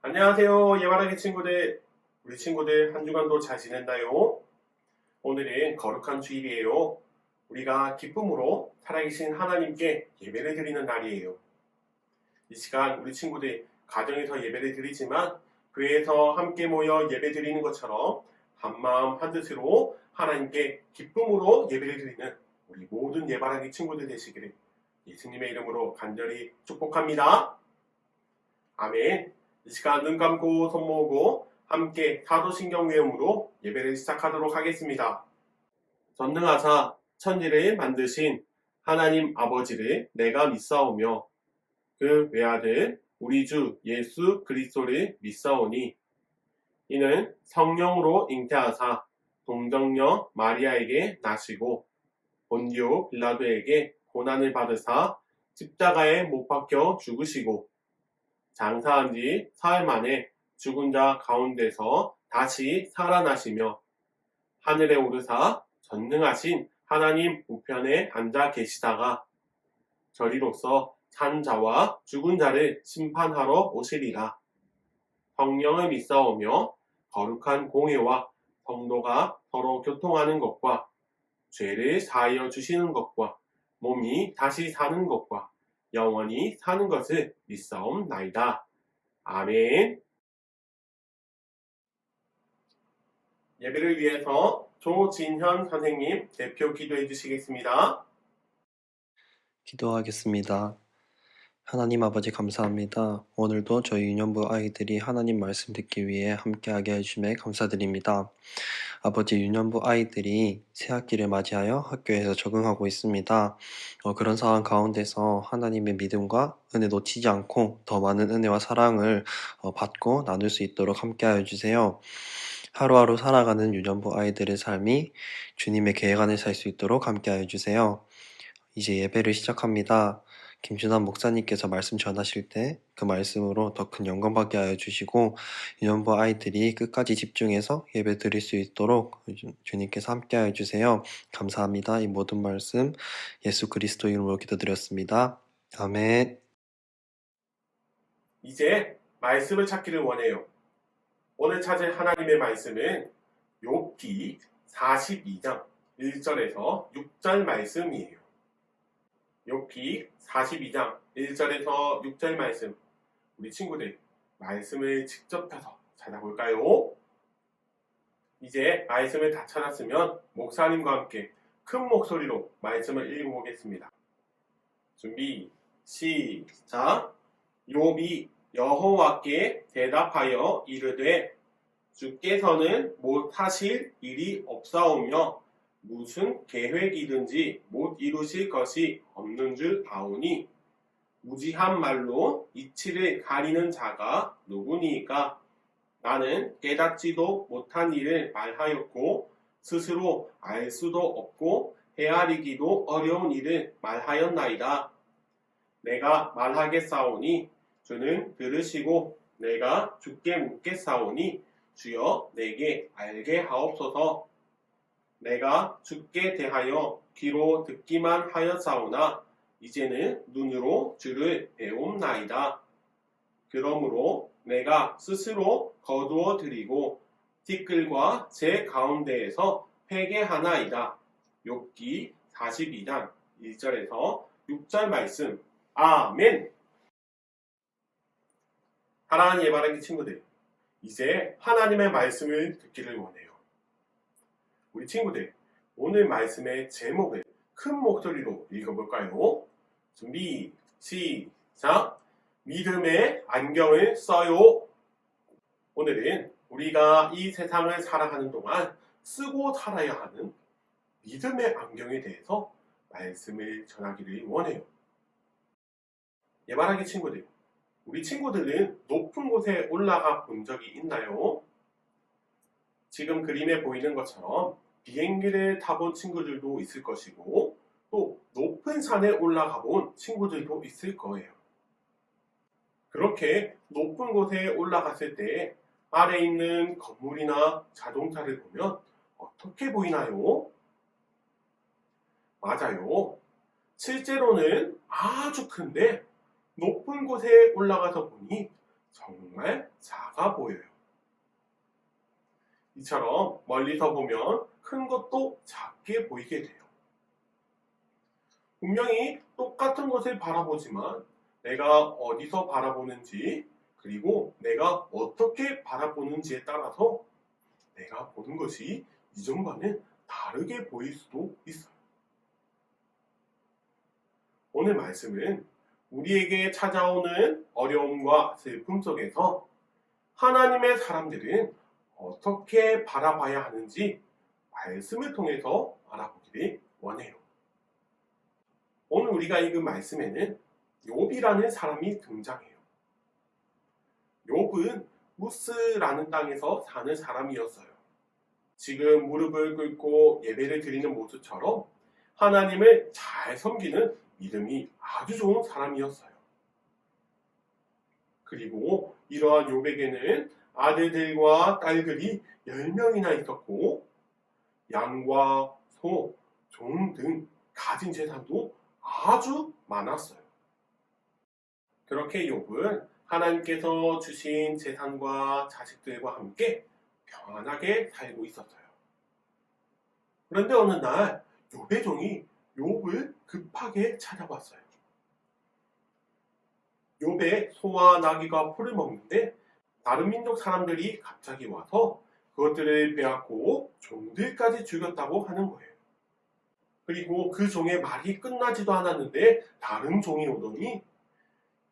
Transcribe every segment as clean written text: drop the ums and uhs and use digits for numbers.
안녕하세요, 예바라기 친구들. 우리 친구들 한 주간도 잘 지냈나요? 오늘은 거룩한 주일이에요. 우리가 기쁨으로 살아계신 하나님께 예배를 드리는 날이에요. 이 시간 우리 친구들 가정에서 예배를 드리지만 교회에서 함께 모여 예배 드리는 것처럼 한마음 한뜻으로 하나님께 기쁨으로 예배를 드리는 우리 모든 예바라기 친구들 되시기를 예수님의 이름으로 간절히 축복합니다. 아멘. 이 시간 눈 감고 손 모으고 함께 사도신경 외음으로 예배를 시작하도록 하겠습니다. 전능하사 천지를 만드신 하나님 아버지를 내가 믿사오며 그 외아들 우리 주 예수 그리스도를 믿사오니 이는 성령으로 잉태하사 동정녀 마리아에게 나시고 본디오 빌라도에게 고난을 받으사 십자가에 못 박혀 죽으시고 장사한 지 사흘 만에 죽은 자 가운데서 다시 살아나시며 하늘에 오르사 전능하신 하나님 우편에 앉아 계시다가 저리로서 산 자와 죽은 자를 심판하러 오시리라. 성령을 믿사오며 거룩한 공회와 성도가 서로 교통하는 것과 죄를 사하여 주시는 것과 몸이 다시 사는 것과 영원히 사는 것을 믿사옵나이다. 아멘. 예배를 위해서 조진현 선생님 대표 기도해 주시겠습니다. 기도하겠습니다. 하나님 아버지 감사합니다. 오늘도 저희 유년부 아이들이 하나님 말씀 듣기 위해 함께하게 해주심에 감사드립니다. 아버지 유년부 아이들이 새학기를 맞이하여 학교에서 적응하고 있습니다. 그런 상황 가운데서 하나님의 믿음과 은혜 놓치지 않고 더 많은 은혜와 사랑을 받고 나눌 수 있도록 함께하여 주세요. 하루하루 살아가는 유년부 아이들의 삶이 주님의 계획 안에 살 수 있도록 함께하여 주세요. 이제 예배를 시작합니다. 김준환 목사님께서 말씀 전하실 때 그 말씀으로 더 큰 영광 받게 하여 주시고 유년부 아이들이 끝까지 집중해서 예배 드릴 수 있도록 주님께서 함께 하여 주세요. 감사합니다. 이 모든 말씀 예수 그리스도 이름으로 기도드렸습니다. 아멘. 이제 말씀을 찾기를 원해요. 오늘 찾을 하나님의 말씀은 욥기 42장 1절에서 6절 말씀이에요. 욥기 42장 1절에서 6절 말씀, 우리 친구들 말씀을 직접 펴서 찾아볼까요? 이제 말씀을 다 찾았으면 목사님과 함께 큰 목소리로 말씀을 읽어보겠습니다. 준비 시작. 욥이 여호와께 대답하여 이르되 주께서는 못하실 일이 없사오며 무슨 계획이든지 못 이루실 것이 없는 줄 아오니 무지한 말로 이치를 가리는 자가 누구니까? 나는 깨닫지도 못한 일을 말하였고 스스로 알 수도 없고 헤아리기도 어려운 일을 말하였나이다. 내가 말하겠사오니 주는 들으시고 내가 주께 묻겠사오니 주여 내게 알게 하옵소서. 내가 주께 대하여 귀로 듣기만 하였사오나 이제는 눈으로 주를 배움나이다. 그러므로 내가 스스로 거두어 드리고 티끌과 제 가운데에서 회개하나이다. 욥기 42장 1절에서 6절 말씀. 아멘. 사랑하는 예바라기 친구들, 이제 하나님의 말씀을 듣기를 원해요. 우리 친구들, 오늘 말씀의 제목을 큰 목소리로 읽어볼까요? 준비 시작. 믿음의 안경을 써요. 오늘은 우리가 이 세상을 살아가는 동안 쓰고 살아야 하는 믿음의 안경에 대해서 말씀을 전하기를 원해요. 예바라기 친구들, 우리 친구들은 높은 곳에 올라가 본 적이 있나요? 지금 그림에 보이는 것처럼 비행기를 타본 친구들도 있을 것이고 또 높은 산에 올라가 본 친구들도 있을 거예요. 그렇게 높은 곳에 올라갔을 때 아래 있는 건물이나 자동차를 보면 어떻게 보이나요? 맞아요. 실제로는 아주 큰데 높은 곳에 올라가서 보니 정말 작아 보여요. 이처럼 멀리서 보면 큰 것도 작게 보이게 돼요. 분명히 똑같은 것을 바라보지만 내가 어디서 바라보는지 그리고 내가 어떻게 바라보는지에 따라서 내가 보는 것이 이전과는 다르게 보일 수도 있어요. 오늘 말씀은 우리에게 찾아오는 어려움과 슬픔 속에서 하나님의 사람들은 어떻게 바라봐야 하는지 말씀을 통해서 알아보기를 원해요. 오늘 우리가 읽은 말씀에는 욥이라는 사람이 등장해요. 욥은 무스라는 땅에서 사는 사람이었어요. 지금 무릎을 꿇고 예배를 드리는 모습처럼 하나님을 잘 섬기는 믿음이 아주 좋은 사람이었어요. 그리고 이러한 욥에게는 아들들과 딸들이 10명이나 있었고 양과 소, 종 등 가진 재산도 아주 많았어요. 그렇게 욥은 하나님께서 주신 재산과 자식들과 함께 평안하게 살고 있었어요. 그런데 어느 날 욥의 종이 욥을 급하게 찾아왔어요. 욥의 소와 나귀가 풀을 먹는데 다른 민족 사람들이 갑자기 와서 그것들을 빼앗고 종들까지 죽였다고 하는 거예요. 그리고 그 종의 말이 끝나지도 않았는데 다른 종이 오더니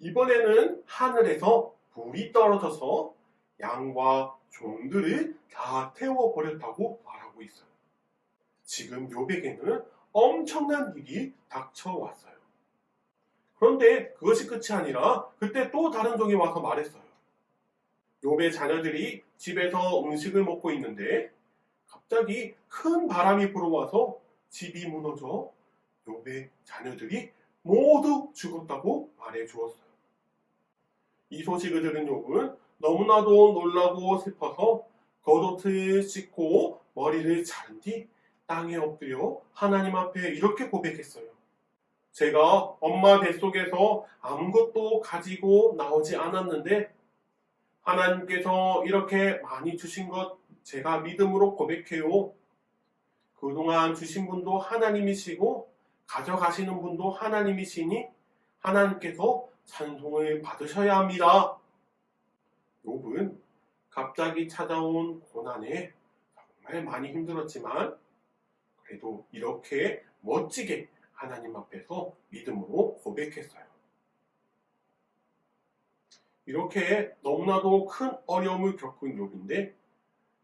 이번에는 하늘에서 불이 떨어져서 양과 종들을 다 태워버렸다고 말하고 있어요. 지금 욥에게는 엄청난 일이 닥쳐왔어요. 그런데 그것이 끝이 아니라 그때 또 다른 종이 와서 말했어요. 욥의 자녀들이 집에서 음식을 먹고 있는데 갑자기 큰 바람이 불어와서 집이 무너져 욥의 자녀들이 모두 죽었다고 말해 주었어요. 이 소식을 들은 욥은 너무나도 놀라고 슬퍼서 겉옷을 씻고 머리를 자른 뒤 땅에 엎드려 하나님 앞에 이렇게 고백했어요. 제가 엄마 뱃속에서 아무것도 가지고 나오지 않았는데 하나님께서 이렇게 많이 주신 것 제가 믿음으로 고백해요. 그동안 주신 분도 하나님이시고 가져가시는 분도 하나님이시니 하나님께서 찬송을 받으셔야 합니다. 욥은 갑자기 찾아온 고난에 정말 많이 힘들었지만 그래도 이렇게 멋지게 하나님 앞에서 믿음으로 고백했어요. 이렇게 너무나도 큰 어려움을 겪은 욥인데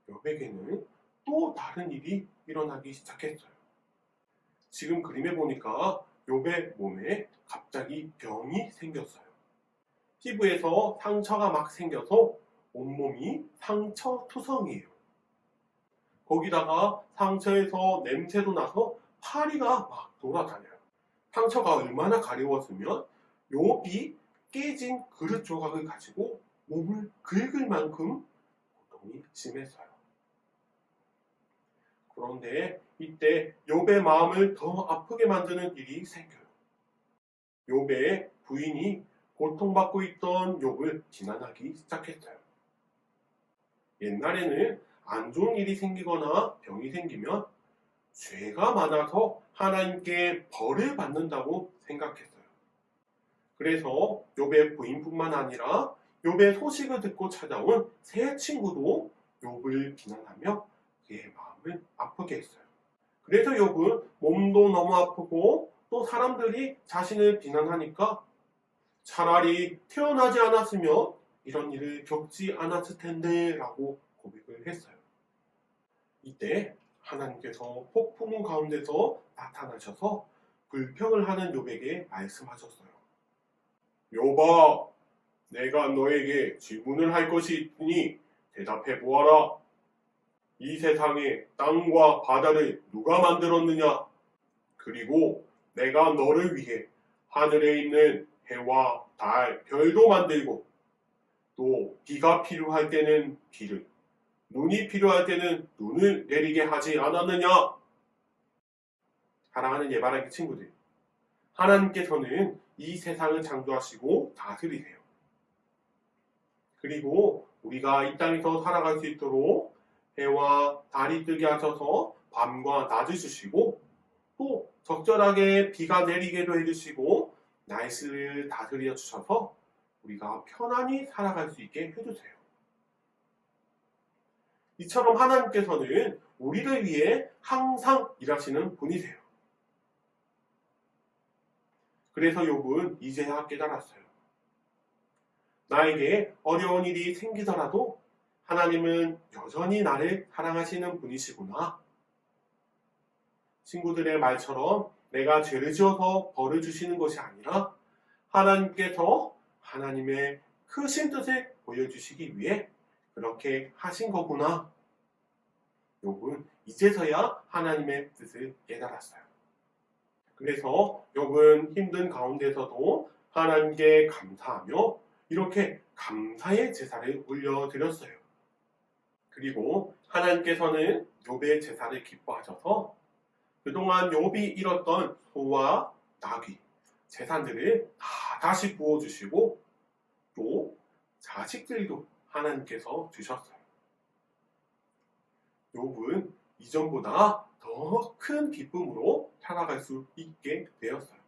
욥에게는 또 다른 일이 일어나기 시작했어요. 지금 그림에 보니까 욥의 몸에 갑자기 병이 생겼어요. 피부에서 상처가 막 생겨서 온몸이 상처투성이에요. 거기다가 상처에서 냄새도 나서 파리가 막 돌아다녀요. 상처가 얼마나 가려웠으면 욥이 깨진 그릇 조각을 가지고 몸을 긁을 만큼 고통이 심했어요. 그런데 이때 욥의 마음을 더 아프게 만드는 일이 생겨요. 욥의 부인이 고통받고 있던 욥을 비난하기 시작했어요. 옛날에는 안 좋은 일이 생기거나 병이 생기면 죄가 많아서 하나님께 벌을 받는다고 생각했어요. 그래서 욥의 부인뿐만 아니라 욥의 소식을 듣고 찾아온 새 친구도 욥을 비난하며 그의 마음을 아프게 했어요. 그래서 욥은 몸도 너무 아프고 또 사람들이 자신을 비난하니까 차라리 태어나지 않았으면 이런 일을 겪지 않았을 텐데 라고 고백을 했어요. 이때 하나님께서 폭풍우 가운데서 나타나셔서 불평을 하는 욥에게 말씀하셨어요. 욥아, 내가 너에게 질문을 할 것이 있으니 대답해 보아라. 이 세상에 땅과 바다를 누가 만들었느냐? 그리고 내가 너를 위해 하늘에 있는 해와 달, 별도 만들고 또 비가 필요할 때는 비를, 눈이 필요할 때는 눈을 내리게 하지 않았느냐? 사랑하는 예바라기 친구들, 하나님께서는 이 세상을 창조하시고 다스리세요. 그리고 우리가 이 땅에서 살아갈 수 있도록 해와 달이 뜨게 하셔서 밤과 낮을 주시고 또 적절하게 비가 내리게도 해주시고 날씨를 다스려 주셔서 우리가 편안히 살아갈 수 있게 해주세요. 이처럼 하나님께서는 우리를 위해 항상 일하시는 분이세요. 그래서 욥은 이제야 깨달았어요. 나에게 어려운 일이 생기더라도 하나님은 여전히 나를 사랑하시는 분이시구나. 친구들의 말처럼 내가 죄를 지어서 벌을 주시는 것이 아니라 하나님께서 하나님의 크신 뜻을 보여주시기 위해 그렇게 하신 거구나. 욥은 이제서야 하나님의 뜻을 깨달았어요. 그래서 욥은 힘든 가운데서도 하나님께 감사하며 이렇게 감사의 제사를 올려드렸어요. 그리고 하나님께서는 욥의 제사를 기뻐하셔서 그동안 욥이 잃었던 소와 나귀, 제사들을 다 다시 부어주시고 또 자식들도 하나님께서 주셨어요. 욥은 이전보다 더 큰 기쁨으로 살아갈 수 있게 되었어요.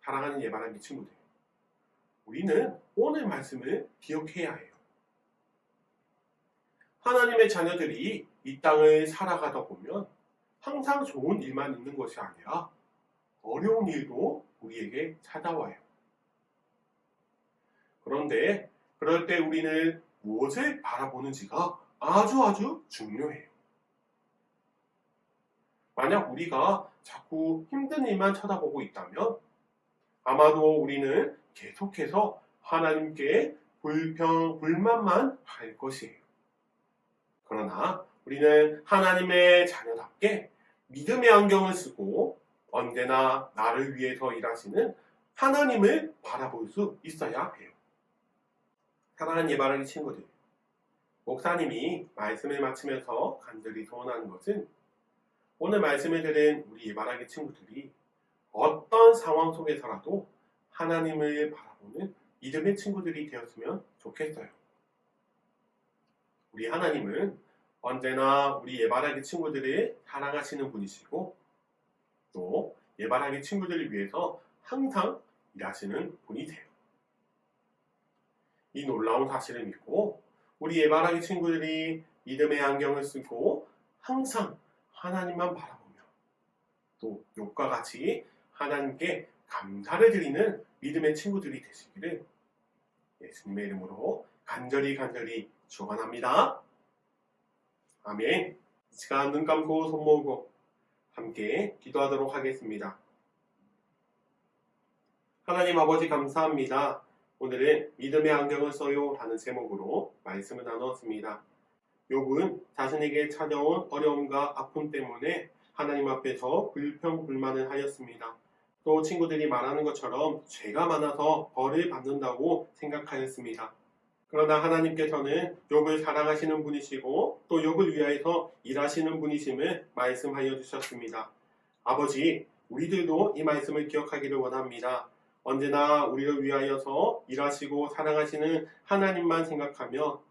사랑하는 예바라기 친구들, 우리는 오늘 말씀을 기억해야 해요. 하나님의 자녀들이 이 땅을 살아가다 보면 항상 좋은 일만 있는 것이 아니라 어려운 일도 우리에게 찾아와요. 그런데 그럴 때 우리는 무엇을 바라보는지가 아주 중요해요. 만약 우리가 자꾸 힘든 일만 쳐다보고 있다면 아마도 우리는 계속해서 하나님께 불만만 할 것이에요. 그러나 우리는 하나님의 자녀답게 믿음의 안경을 쓰고 언제나 나를 위해서 일하시는 하나님을 바라볼 수 있어야 해요. 사랑하는 예바라기 친구들, 목사님이 말씀을 마치면서 간절히 소원하는 것은 오늘 말씀을 들은 우리 예바라기 친구들이 어떤 상황 속에서라도 하나님을 바라보는 믿음의 친구들이 되었으면 좋겠어요. 우리 하나님은 언제나 우리 예바라기 친구들을 사랑하시는 분이시고 또 예바라기 친구들을 위해서 항상 일하시는 분이세요. 이 놀라운 사실을 믿고 우리 예바라기 친구들이 믿음의 안경을 쓰고 항상 하나님만 바라보며 또 욥과 같이 하나님께 감사를 드리는 믿음의 친구들이 되시기를 예수님의 이름으로 간절히 축원합니다. 아멘. 이 시간 눈 감고 손 모으고 함께 기도하도록 하겠습니다. 하나님 아버지 감사합니다. 오늘은 믿음의 안경을 써요 라는 제목으로 말씀을 나누었습니다. 욥은 자신에게 찾아온 어려움과 아픔 때문에 하나님 앞에서 불평불만을 하였습니다. 또 친구들이 말하는 것처럼 죄가 많아서 벌을 받는다고 생각하였습니다. 그러나 하나님께서는 욥을 사랑하시는 분이시고 또 욥을 위하여서 일하시는 분이심을 말씀하여 주셨습니다. 아버지, 우리들도 이 말씀을 기억하기를 원합니다. 언제나 우리를 위하여서 일하시고 사랑하시는 하나님만 생각하며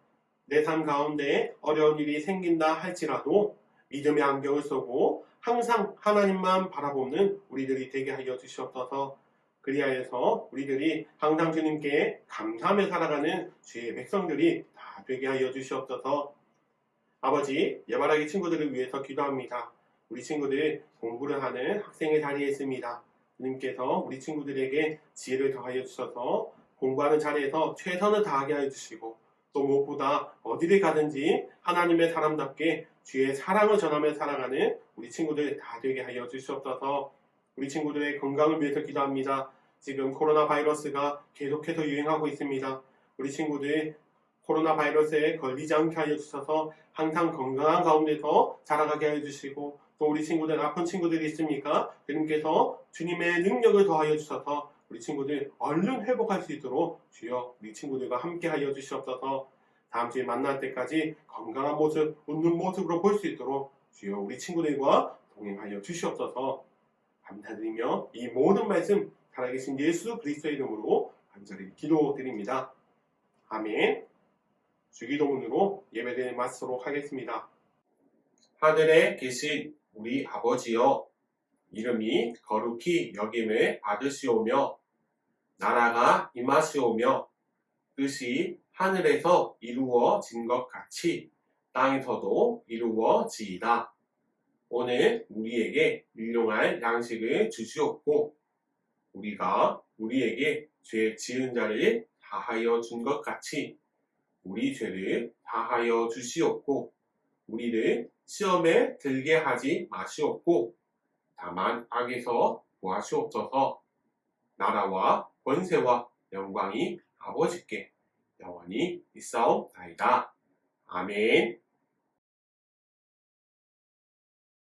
내 삶 가운데 어려운 일이 생긴다 할지라도 믿음의 안경을 쓰고 항상 하나님만 바라보는 우리들이 되게 하여 주시옵소서. 그리하여서 우리들이 항상 주님께 감사하며 살아가는 주의 백성들이 다 되게 하여 주시옵소서. 아버지, 예바라기 친구들을 위해서 기도합니다. 우리 친구들 공부를 하는 학생의 자리에 있습니다. 주님께서 우리 친구들에게 지혜를 더하여 주셔서 공부하는 자리에서 최선을 다하게 하여 주시고 또 무엇보다 어디를 가든지 하나님의 사람답게 주의 사랑을 전하며 살아가는 우리 친구들 다 되게 하여 주시옵소서. 우리 친구들의 건강을 위해서 기도합니다. 지금 코로나 바이러스가 계속해서 유행하고 있습니다. 우리 친구들 코로나 바이러스에 걸리지 않게 하여 주셔서 항상 건강한 가운데서 자라가게 하여 주시고 또 우리 친구들 아픈 친구들이 있습니까? 주님께서 주님의 능력을 더하여 주셔서 우리 친구들 얼른 회복할 수 있도록 주여 우리 친구들과 함께 하여 주시옵소서. 다음 주에 만날 때까지 건강한 모습, 웃는 모습으로 볼 수 있도록 주여 우리 친구들과 동행하여 주시옵소서. 감사드리며 이 모든 말씀 살아계신 예수 그리스도의 이름으로 간절히 기도드립니다. 아멘. 주기도문으로 예배를 마치도록 하겠습니다. 하늘에 계신 우리 아버지여, 이름이 거룩히 여김을 받으시오며 나라가 임하시오며 뜻이 하늘에서 이루어진 것 같이 땅에서도 이루어지이다. 오늘 우리에게 일용할 양식을 주시옵고 우리가 우리에게 죄 지은 자를 다하여 준 것 같이 우리 죄를 다하여 주시옵고 우리를 시험에 들게 하지 마시옵고 다만 악에서 구하시옵소서. 나라와 권세와 영광이 아버지께 영원히 있사옵나이다. 아멘.